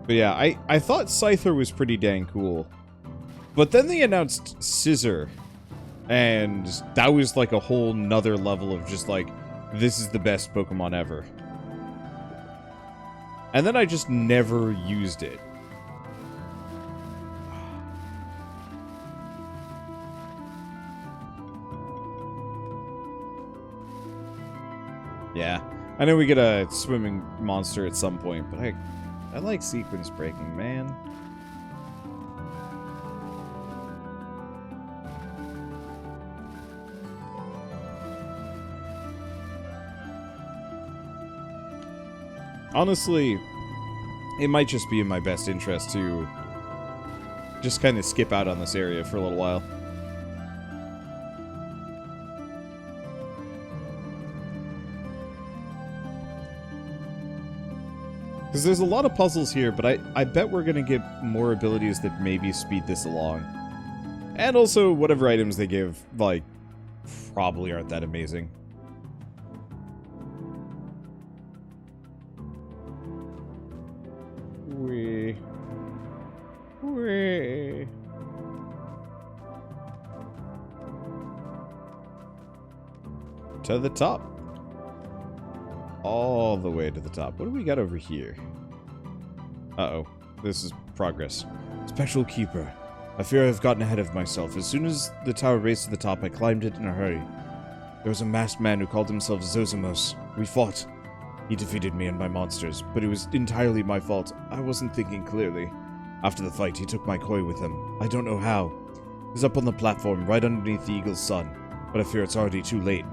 But yeah, I thought Scyther was pretty dang cool. But then they announced Scissor. And that was like a whole nother level of just like, this is the best Pokemon ever. And then I just never used it. Yeah, I know we get a swimming monster at some point, but I like sequence breaking, man. Honestly, it might just be in my best interest to just kind of skip out on this area for a little while. Because there's a lot of puzzles here, but I bet we're going to get more abilities that maybe speed this along. And also, whatever items they give, like, probably aren't that amazing. To the top. All the way to the top. What do we got over here? Uh-oh. This is progress. Spectral Keeper. I fear I've gotten ahead of myself. As soon as the tower raced to the top, I climbed it in a hurry. There was a masked man who called himself Zozomos. We fought. He defeated me and my monsters, but it was entirely my fault. I wasn't thinking clearly. After the fight, he took my koi with him. I don't know how. He's up on the platform, right underneath the eagle's sun, but I fear it's already too late.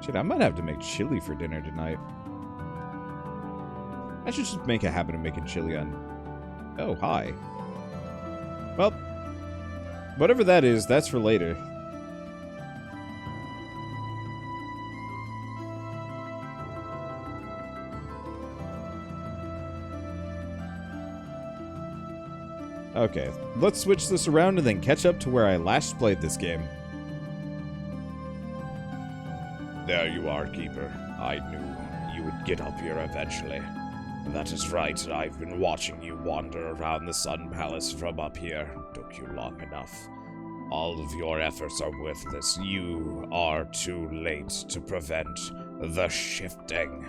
Shit, I might have to make chili for dinner tonight. I should just make a habit of making chili on... Oh, hi. Well, whatever that is, that's for later. Okay, let's switch this around and then catch up to where I last played this game. There you are, Keeper. I knew you would get up here eventually. That is right, I've been watching you wander around the Sun Palace from up here. Took you long enough. All of your efforts are worthless. You are too late to prevent the shifting.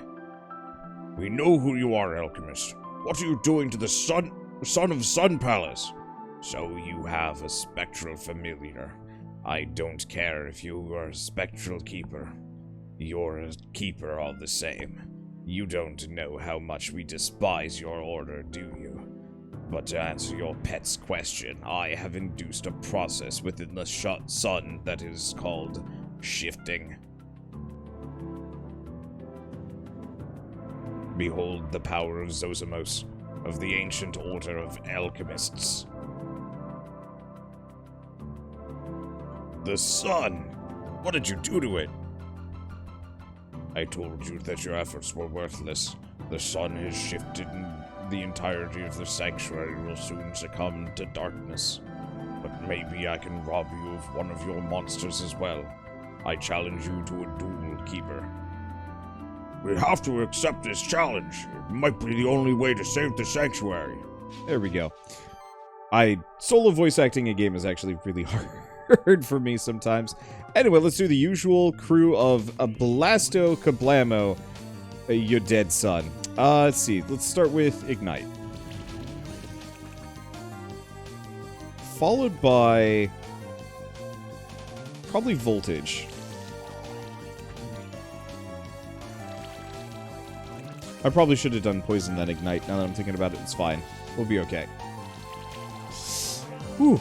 We know who you are, Alchemist. What are you doing to the Son of Sun Palace? So you have a spectral familiar. I don't care if you are a spectral keeper. You're a keeper all the same. You don't know how much we despise your order, do you? But to answer your pet's question, I have induced a process within the sun that is called shifting. Behold the power of Zozomos, of the ancient order of alchemists. The sun! What did you do to it? I told you that your efforts were worthless. The sun has shifted and the entirety of the sanctuary will soon succumb to darkness. But maybe I can rob you of one of your monsters as well. I challenge you to a duel, Keeper. We have to accept this challenge. It might be the only way to save the sanctuary. There we go. Solo voice acting a game is actually really hard for me sometimes. Anyway, let's do the usual crew of a Blasto Kablamo, your dead son. Let's see. Let's start with Ignite. Followed by... probably Voltage. I probably should have done Poison then Ignite. Now that I'm thinking about it, it's fine. We'll be okay. Whew.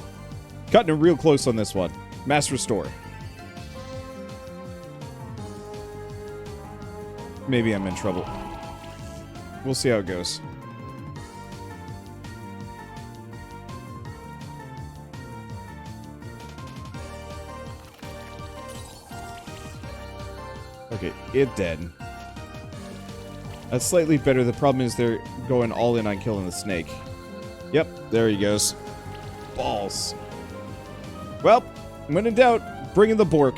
Cutting it real close on this one. Mass Restore. Maybe I'm in trouble. We'll see how it goes. Okay, it dead. That's slightly better. The problem is they're going all in on killing the snake. Yep, there he goes. Balls. Well, when in doubt, bring in the Bork.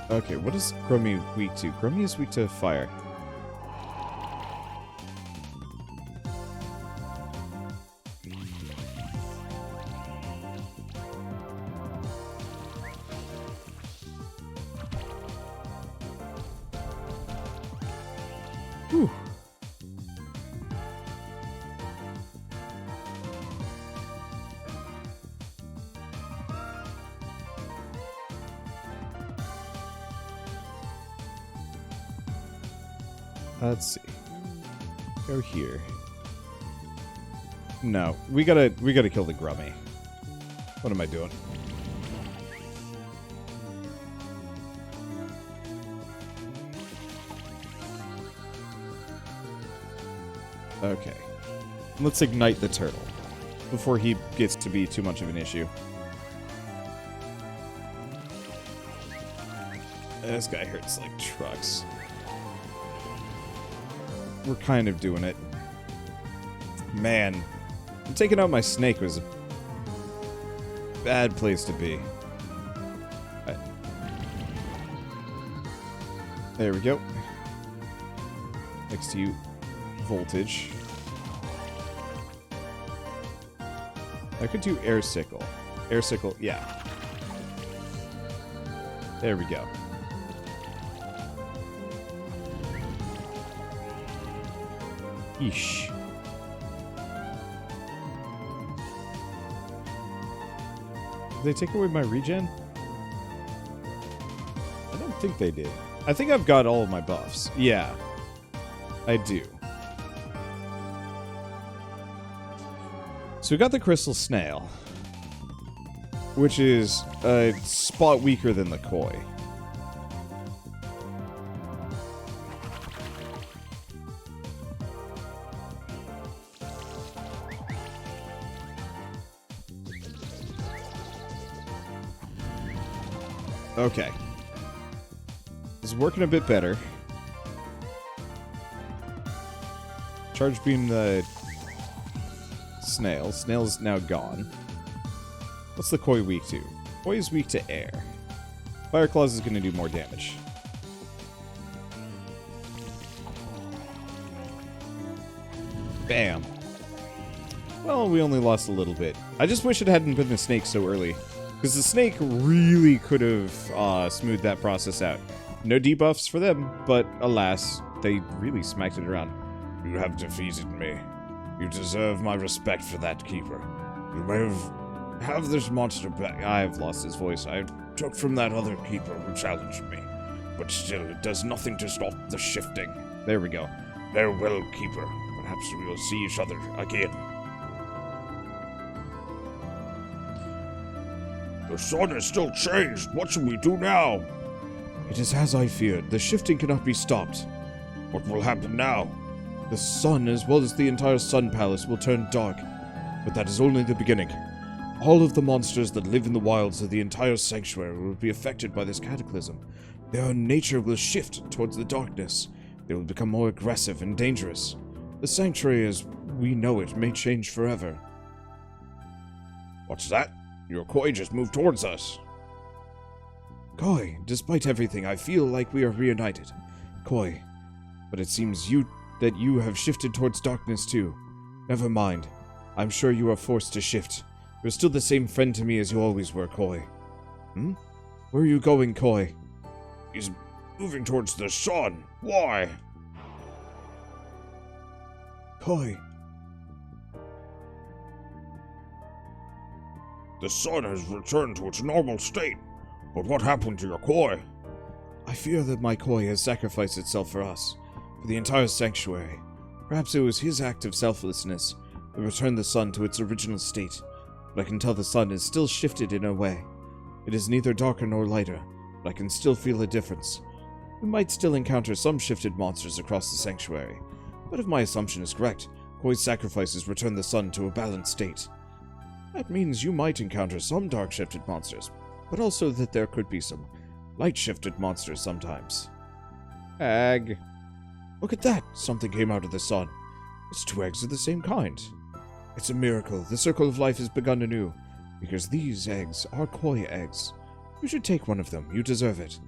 Okay, what is Grummy weak to? Grummy is weak to fire. Whew. Let's see. Go here. No, we gotta kill the Grummy. What am I doing? Okay. Let's ignite the turtle before he gets to be too much of an issue. This guy hurts like trucks. We're kind of doing it. Man, taking out my snake was a bad place to be. Right. There we go. Next to you, voltage. I could do air sickle. Air sickle, yeah. There we go. Yeesh. Did they take away my regen? I don't think they did. I think I've got all of my buffs. Yeah. I do. So we got the crystal snail, which is a spot weaker than the koi. Okay. This is working a bit better. Charge beam the snail. Snail's now gone. What's the koi weak to? Koi is weak to air. Fire claws is going to do more damage. Bam. Well, we only lost a little bit. I just wish it hadn't been the snake so early. Because the snake really could have smoothed that process out. No debuffs for them, but alas, they really smacked it around. You have defeated me. You deserve my respect for that, Keeper. You may have this monster back. I've lost his voice. I took from that other Keeper who challenged me. But still, it does nothing to stop the shifting. There we go. Farewell, Keeper. Perhaps we will see each other again. The sun is still changed. What should we do now? It is as I feared. The shifting cannot be stopped. What will happen now? The sun, as well as the entire Sun Palace, will turn dark. But that is only the beginning. All of the monsters that live in the wilds of the entire sanctuary will be affected by this cataclysm. Their nature will shift towards the darkness. They will become more aggressive and dangerous. The sanctuary as we know it may change forever. What's that? Your koi just moved towards us. Koi, despite everything, I feel like we are reunited. Koi, but it seems that you have shifted towards darkness too. Never mind. I'm sure you are forced to shift. You're still the same friend to me as you always were, Koi. Where are you going, Koi? He's moving towards the sun. Why? Koi. The sun has returned to its normal state. But what happened to your koi? I fear that my koi has sacrificed itself for us, for the entire sanctuary. Perhaps it was his act of selflessness that returned the sun to its original state, but I can tell the sun is still shifted in a way. It is neither darker nor lighter, but I can still feel a difference. We might still encounter some shifted monsters across the sanctuary, but if my assumption is correct, Koi's sacrifices return the sun to a balanced state. That means you might encounter some dark-shifted monsters, but also that there could be some light-shifted monsters sometimes. Egg. Look at that! Something came out of the sun. It's two eggs of the same kind. It's a miracle. The circle of life has begun anew, because these eggs are koi eggs. You should take one of them. You deserve it.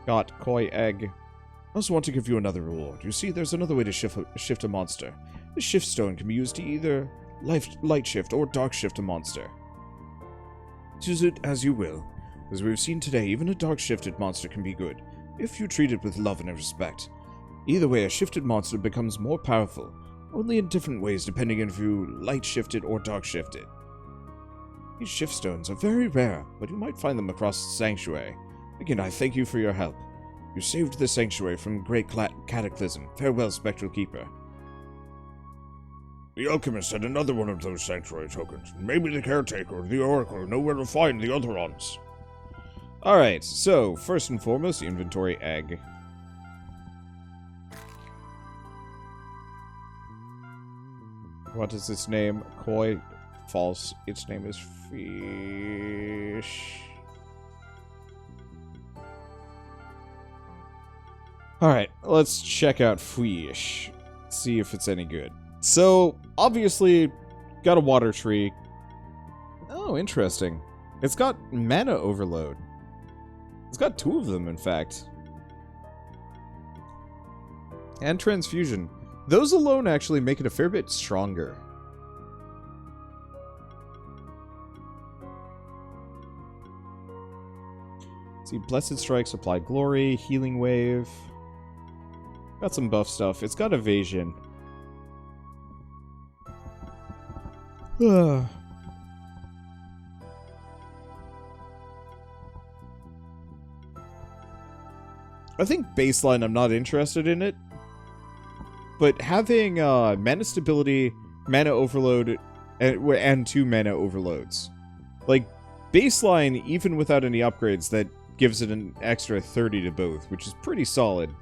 Got koi egg. I also want to give you another reward. You see, there's another way to shift a monster. The shift stone can be used to either light shift or dark shift a monster. Use it as you will. As we've seen today, even a dark shifted monster can be good, if you treat it with love and respect. Either way, a shifted monster becomes more powerful, only in different ways depending on if you light shifted or dark shifted. These shift stones are very rare, but you might find them across the sanctuary. Again, I thank you for your help. You saved the sanctuary from great cataclysm. Farewell, Spectral Keeper. The alchemist had another one of those sanctuary tokens. Maybe the caretaker or the oracle know where to find the other ones. Alright, so, first and foremost, inventory egg. What is its name? Koi. False. Its name is fish. Alright, let's check out fish. See if it's any good. So, obviously, got a water tree. Oh, interesting. It's got mana overload. It's got 2 of them, in fact. And transfusion. Those alone actually make it a fair bit stronger. See, Blessed Strike, Supply Glory, Healing Wave. Got some buff stuff. It's got evasion. I think baseline, I'm not interested in it. But having mana stability, mana overload, and 2 mana overloads. Like, baseline, even without any upgrades, that gives it an extra 30 to both, which is pretty solid.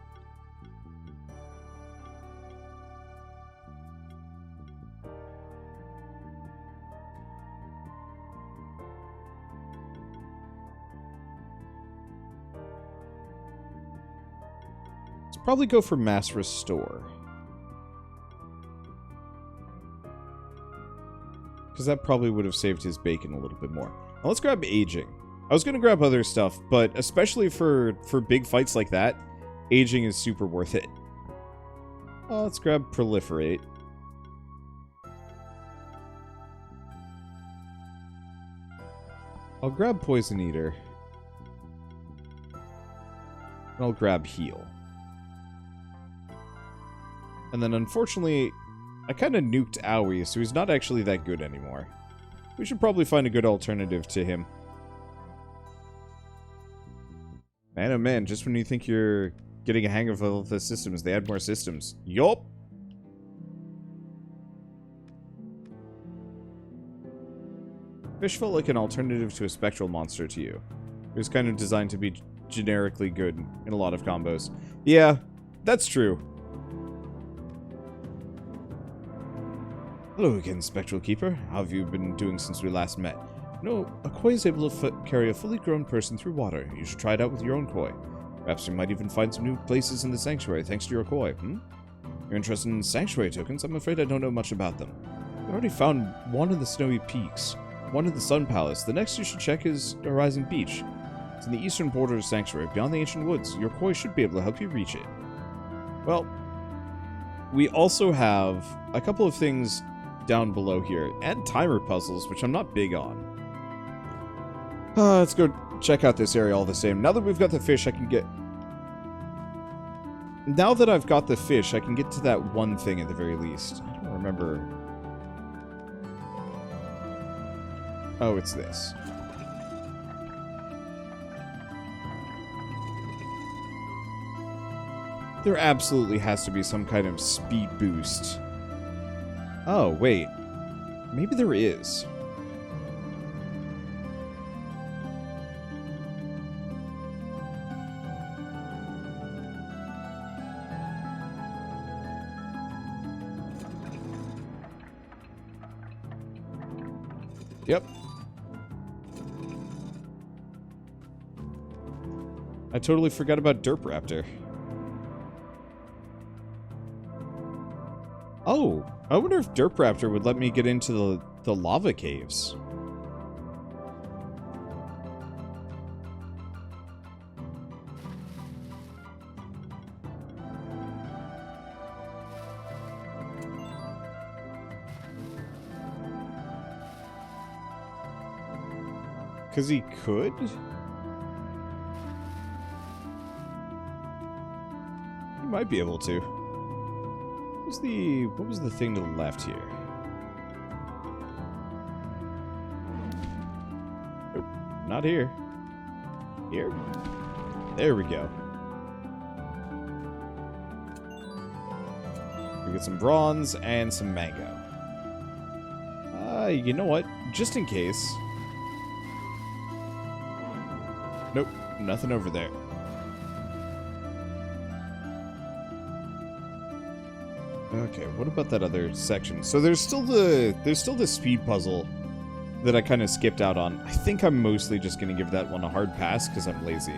Let's probably go for Mass Restore. Because that probably would have saved his bacon a little bit more. Now let's grab Aging. I was going to grab other stuff, but especially for big fights like that, Aging is super worth it. Let's grab Proliferate. I'll grab Poison Eater. And I'll grab Heal. And then unfortunately, I kind of nuked Owie, so he's not actually that good anymore. We should probably find a good alternative to him. Man, oh man, just when you think you're getting a hang of all the systems, they add more systems. Yup! Fish felt like an alternative to a spectral monster to you. It was kind of designed to be generically good in a lot of combos. Yeah, that's true. Hello again, Spectral Keeper. How have you been doing since we last met? No, a koi is able to carry a fully grown person through water. You should try it out with your own koi. Perhaps you might even find some new places in the sanctuary thanks to your koi, You're interested in sanctuary tokens? I'm afraid I don't know much about them. I already found one in the Snowy Peaks, one in the Sun Palace. The next you should check is Horizon Beach. It's in the eastern border of the sanctuary, beyond the ancient woods. Your koi should be able to help you reach it. Well, we also have a couple of things down below here, and timer puzzles, which I'm not big on. Let's go check out this area all the same. Now that we've got the fish, I can get... Now that I've got the fish, I can get to that one thing at the very least. I don't remember... Oh, it's this. There absolutely has to be some kind of speed boost. Oh, wait. Maybe there is. Yep. I totally forgot about Derp Raptor. Oh, I wonder if Derp Raptor would let me get into the lava caves. Because he could? He might be able to. What was the thing to the left here? Nope, not here. Here? There we go. We get some bronze and some mango. You know what? Just in case. Nope, nothing over there. Okay, what about that other section? So there's still the speed puzzle that I kind of skipped out on. I think I'm mostly just going to give that one a hard pass because I'm lazy.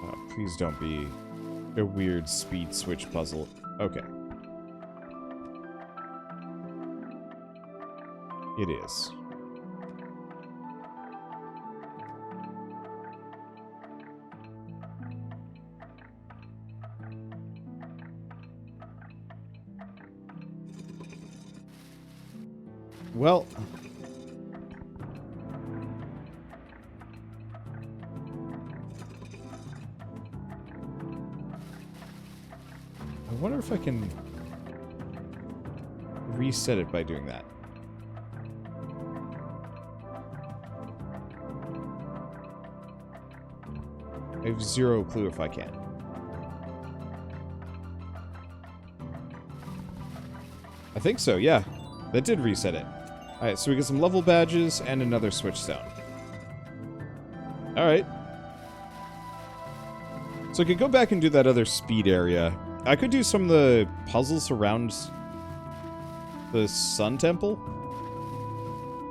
Oh, please don't be a weird speed switch puzzle. Okay. It is. Well, I wonder if I can reset it by doing that. I have zero clue if I can. I think so, yeah. That did reset it. Alright, so we get some level badges and another switch stone. Alright. So I could go back and do that other speed area. I could do some of the puzzles around the Sun Temple.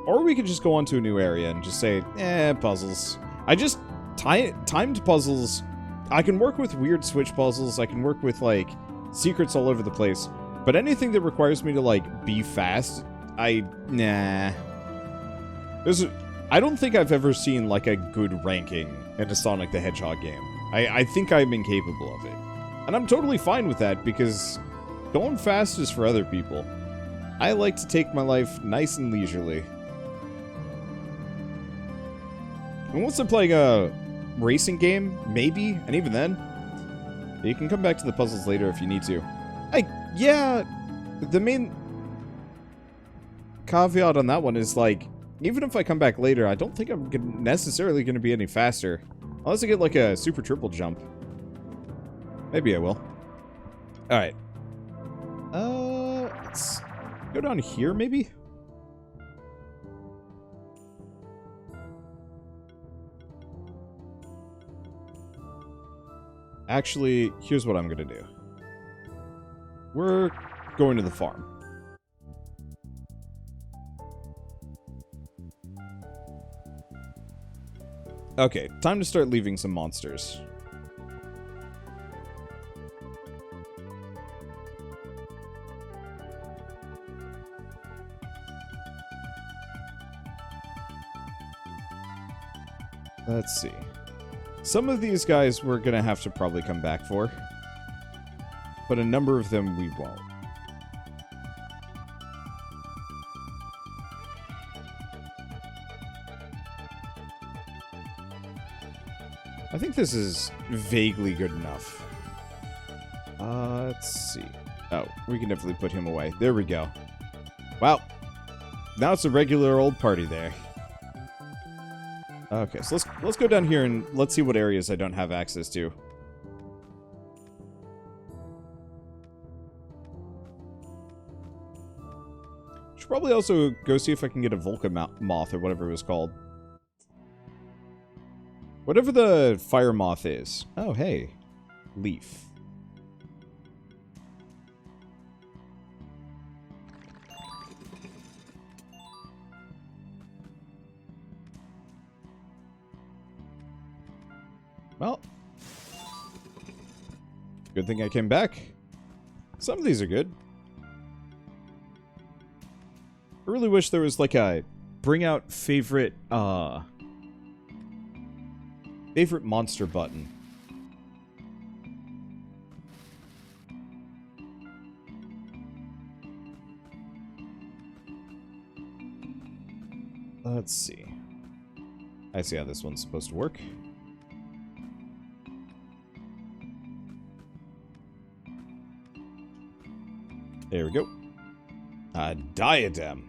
Or we could just go on to a new area and just say, puzzles. Timed puzzles, I can work with weird switch puzzles, I can work with, like, secrets all over the place. But anything that requires me to, like, be fast, nah. I don't think I've ever seen, like, a good ranking in a Sonic the Hedgehog game. I think I'm incapable of it. And I'm totally fine with that, because going fast is for other people. I like to take my life nice and leisurely. And once I'm playing a racing game, maybe, and even then, you can come back to the puzzles later if you need to. Yeah, the main caveat on that one is, like, even if I come back later, I don't think I'm necessarily going to be any faster. Unless I get, like, a super triple jump. Maybe I will. Alright. Let's go down here, maybe? Actually, here's what I'm going to do. We're going to the farm. Okay, time to start leaving some monsters. Let's see. Some of these guys we're gonna have to probably come back for. But a number of them we won't. I think this is vaguely good enough. Let's see. Oh, we can definitely put him away. There we go. Wow. Now it's a regular old party there. Okay, so let's go down here and let's see what areas I don't have access to. Should probably also go see if I can get a Volca moth or whatever it was called. Whatever the fire moth is. Oh, hey. Leaf. Well. Good thing I came back. Some of these are good. I really wish there was like a bring out favorite monster button. Let's see. I see how this one's supposed to work. There we go. A diadem.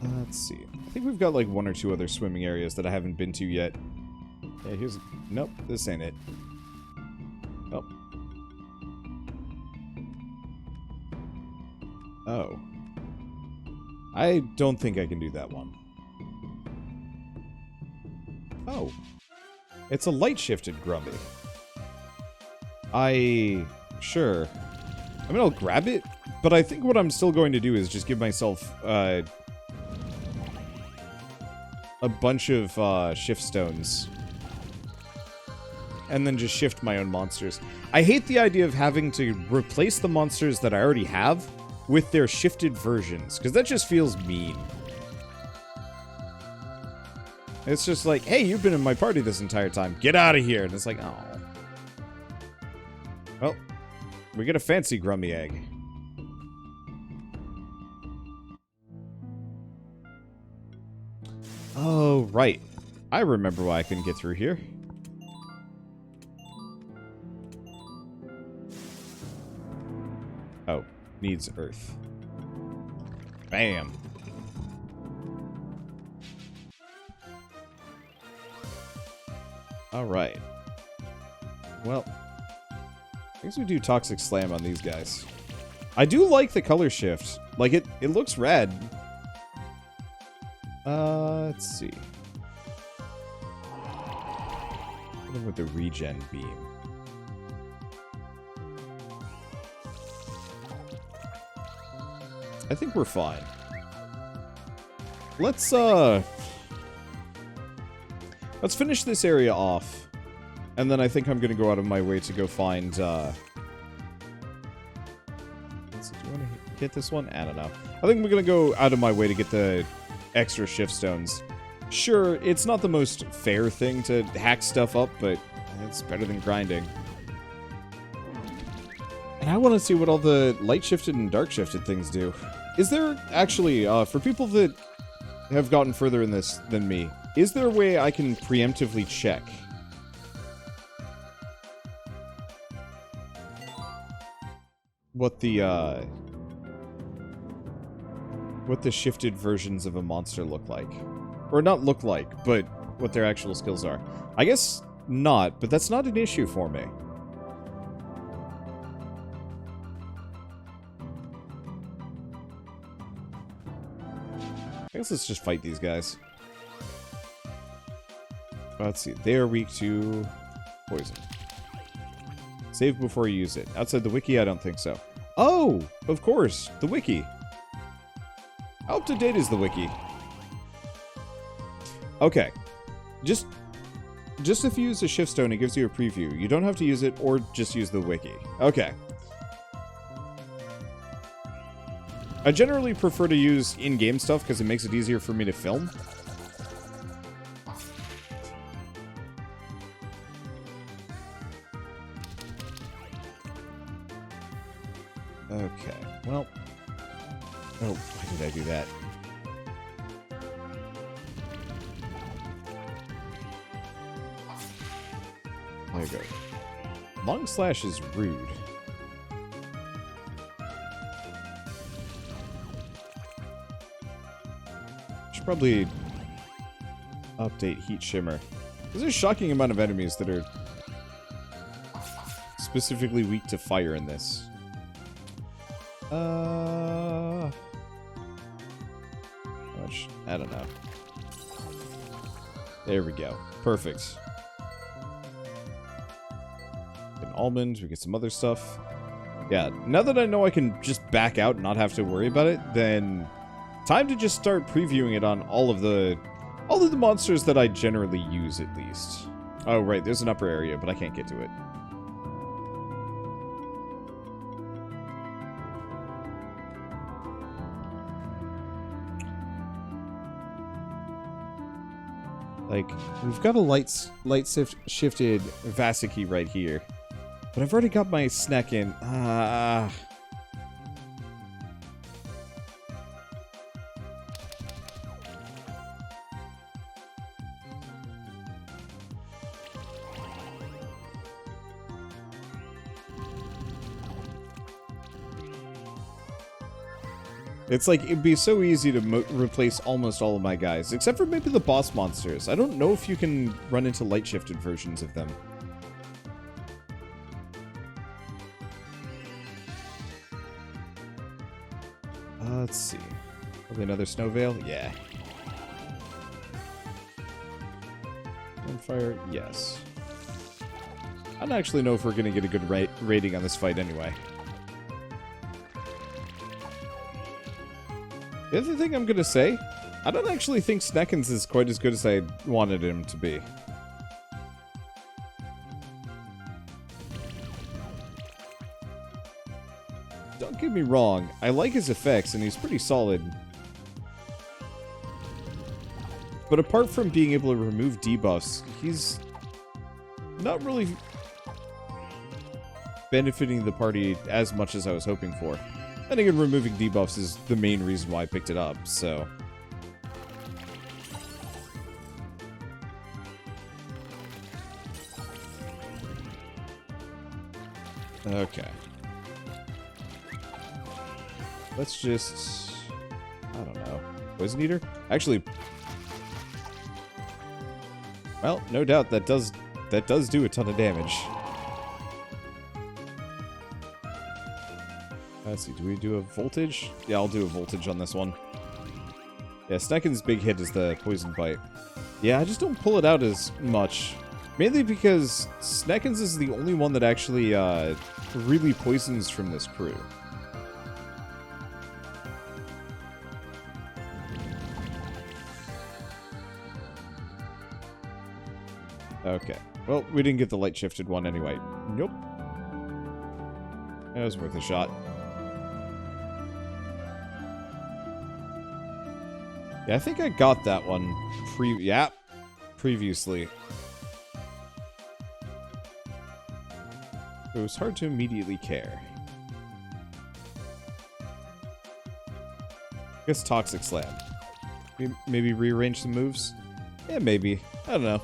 Let's see. I think we've got like one or two other swimming areas that I haven't been to yet. Yeah, here's... Nope, this ain't it. Oh. Oh. I don't think I can do that one. Oh. It's a light-shifted Grumby. Sure. I mean, I'll grab it, but I think what I'm still going to do is just give myself, a bunch of, shift stones. And then just shift my own monsters. I hate the idea of having to replace the monsters that I already have with their shifted versions, because that just feels mean. It's just like, hey, you've been in my party this entire time. Get out of here. And it's like, oh. Well, we get a fancy Grummy egg. Oh, right. I remember why I couldn't get through here. Oh, needs earth. Bam. Alright. Well, I guess we do Toxic Slam on these guys. I do like the color shift. Like, it looks rad. Let's see. Hit him with the regen beam. I think we're fine. Let's finish this area off. And then I think I'm gonna go out of my way to go find, let's see, do you want to hit this one? I don't know. I think we're gonna go out of my way to get the extra shift stones. Sure, it's not the most fair thing to hack stuff up, but it's better than grinding. And I want to see what all the light-shifted and dark-shifted things do. Is there, actually, for people that have gotten further in this than me, is there a way I can preemptively check? What the shifted versions of a monster look like. Or not look like, but what their actual skills are. I guess not, but that's not an issue for me. I guess let's just fight these guys. Let's see. They are weak to poison. Save before you use it. Outside the wiki, I don't think so. Oh! Of course! The wiki! How up to date is the wiki? Okay. Just if you use a shift stone, it gives you a preview. You don't have to use it, or just use the wiki. Okay. I generally prefer to use in-game stuff because it makes it easier for me to film. Okay, well... Oh, why did I do that? There you go. Long slash is rude. Should probably update Heat Shimmer. There's a shocking amount of enemies that are specifically weak to fire in this. I don't know. There we go. Perfect. An almond, we get some other stuff. Yeah, now that I know I can just back out and not have to worry about it, then time to just start previewing it on all of the monsters that I generally use, at least. Oh, right, there's an upper area, but I can't get to it. Like, we've got a light-shifted Vasiki right here. But I've already got my snack in. It's like, it'd be so easy to replace almost all of my guys, except for maybe the boss monsters. I don't know if you can run into light-shifted versions of them. Let's see. Probably another snow veil? Yeah. Fire? Yes. I don't actually know if we're going to get a good rating on this fight anyway. The other thing I'm going to say, I don't actually think Sneckens is quite as good as I wanted him to be. Don't get me wrong, I like his effects and he's pretty solid. But apart from being able to remove debuffs, he's not really benefiting the party as much as I was hoping for. And again, removing debuffs is the main reason why I picked it up, so... Okay. Let's just... I don't know. Poison Eater? Actually... Well, no doubt that does do a ton of damage. Let's see, do we do a voltage? Yeah, I'll do a voltage on this one. Yeah, Snecken's big hit is the poison bite. Yeah, I just don't pull it out as much. Mainly because Sneckens is the only one that actually really poisons from this crew. Okay. Well, we didn't get the light-shifted one anyway. Nope. That was worth a shot. Yeah, I think I got that one previously. It was hard to immediately care. I guess Toxic Slam. Maybe rearrange some moves? Yeah, maybe. I don't know.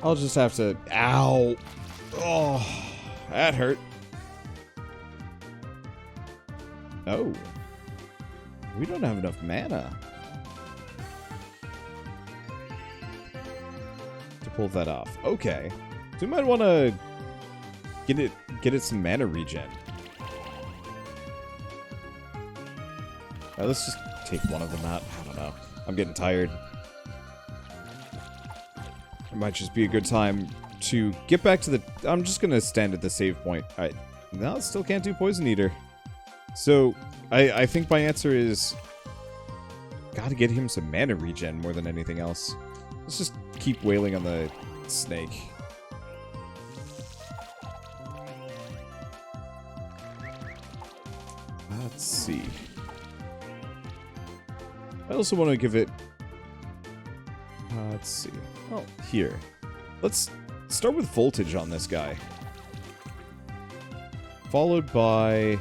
I'll just have to... Ow! Oh, that hurt. Oh. We don't have enough mana to pull that off. Okay. So we might want to get it some mana regen. Let's just take one of them out. I don't know. I'm getting tired. It might just be a good time to get back to the... I'm just going to stand at the save point. Alright. No, still can't do Poison Eater. So, I think my answer is... Gotta get him some mana regen more than anything else. Let's just keep wailing on the snake. Let's see. I also want to give it... let's see. Oh, here. Let's start with voltage on this guy. Followed by...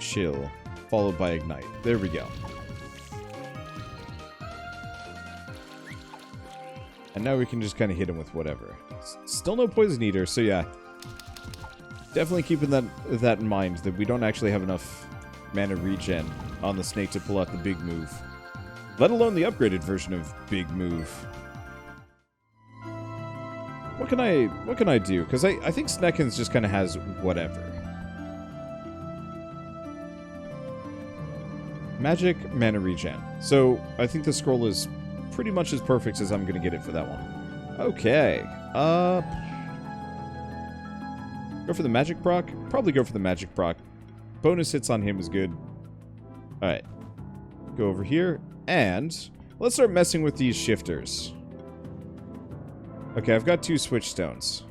chill. Followed by ignite. There we go. And now we can just kind of hit him with whatever. Still no Poison Eater, so yeah. Definitely keeping that in mind, that we don't actually have enough mana regen on the snake to pull out the big move. Let alone the upgraded version of big move. What can I do? Because I think Sneckens just kind of has whatever. Magic, mana regen. So I think the scroll is pretty much as perfect as I'm going to get it for that one. Okay. Go for the magic proc? Probably go for the magic proc. Bonus hits on him is good. Alright. Go over here. And let's start messing with these shifters. Okay, I've got 2 switch stones.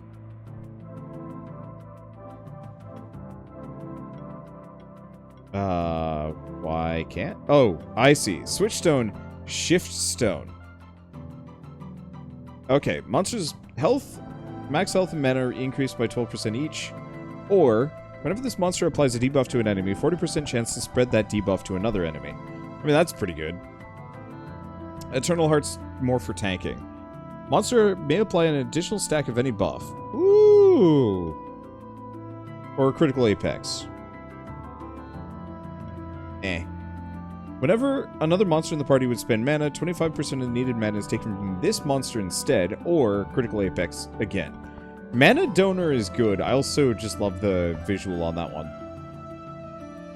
Why can't? Oh, I see. Switch stone, shift stone. Okay, monster's health max health and mana are increased by 12% each. Or, whenever this monster applies a debuff to an enemy, 40% chance to spread that debuff to another enemy. I mean, that's pretty good. Eternal Heart's more for tanking. Monster may apply an additional stack of any buff. Ooh! Or Critical Apex. Eh. Whenever another monster in the party would spend mana, 25% of the needed mana is taken from this monster instead, or Critical Apex again. Mana Donor is good. I also just love the visual on that one.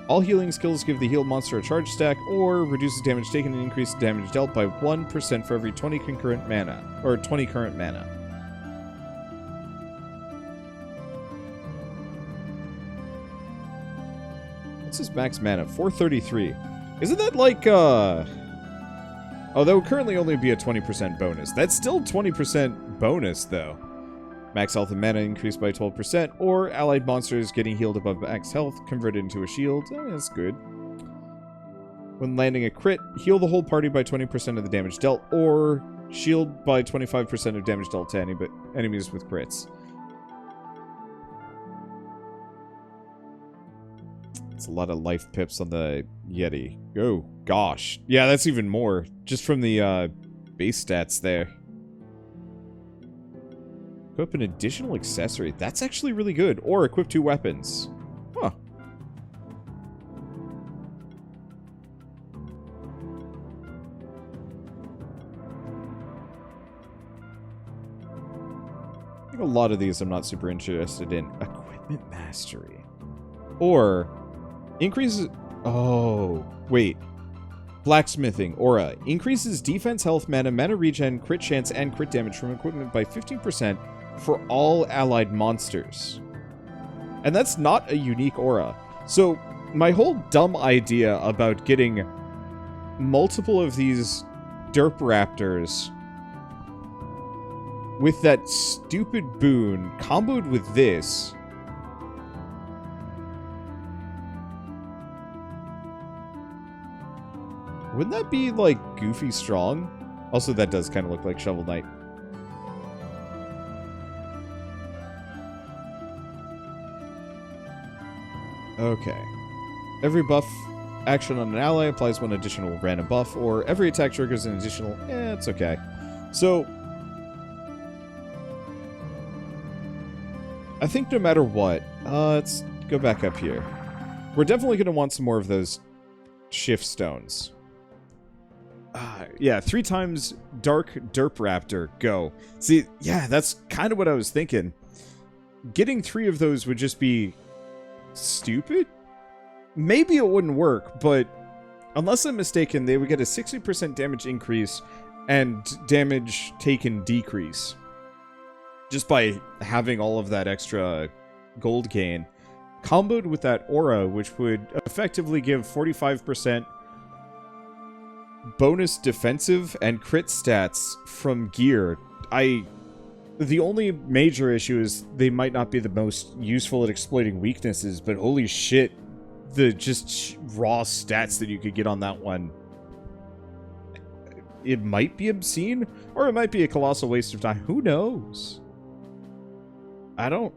All healing skills give the healed monster a charge stack, or reduces damage taken and increases damage dealt by 1% for every 20 concurrent mana, or 20 current mana. What's his max mana? 433. Isn't that like, Oh, that would currently only be a 20% bonus. That's still 20% bonus, though. Max health and mana increased by 12%, or allied monsters getting healed above max health converted into a shield. Oh, that's good. When landing a crit, heal the whole party by 20% of the damage dealt, or shield by 25% of damage dealt to enemies with crits. It's a lot of life pips on the Yeti. Oh, gosh. Yeah, that's even more. Just from the base stats there. Equip an additional accessory. That's actually really good. Or equip 2 weapons. Huh. I think a lot of these I'm not super interested in. Equipment mastery. Or increases... Oh, wait. Blacksmithing. Aura. Increases defense, health, mana, mana regen, crit chance, and crit damage from equipment by 15%. For all allied monsters. And that's not a unique aura. So, my whole dumb idea about getting multiple of these derp raptors with that stupid boon comboed with this... Wouldn't that be, like, goofy strong? Also, that does kind of look like Shovel Knight. Okay. Every buff action on an ally applies one additional random buff, or every attack triggers an additional... it's okay. So, I think no matter what... let's go back up here. We're definitely going to want some more of those shift stones. Yeah, 3 times Dark Derp Raptor, go. See, yeah, that's kind of what I was thinking. Getting 3 of those would just be... stupid? Maybe it wouldn't work, but unless I'm mistaken, they would get a 60% damage increase and damage taken decrease. Just by having all of that extra gold gain. Comboed with that aura, which would effectively give 45% bonus defensive and crit stats from gear. The only major issue is they might not be the most useful at exploiting weaknesses, but holy shit, the just raw stats that you could get on that one. It might be obscene, or it might be a colossal waste of time. Who knows? I don't...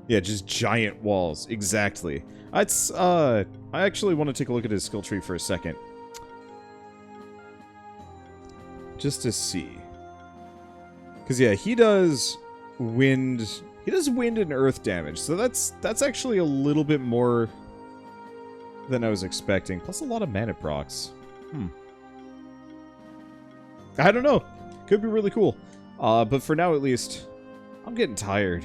Yeah, just giant walls. Exactly. It's, I actually want to take a look at his skill tree for a second. Just to see. Because, yeah, he does wind... He does wind and earth damage, so that's actually a little bit more than I was expecting. Plus a lot of mana procs. I don't know. Could be really cool. But for now, at least, I'm getting tired.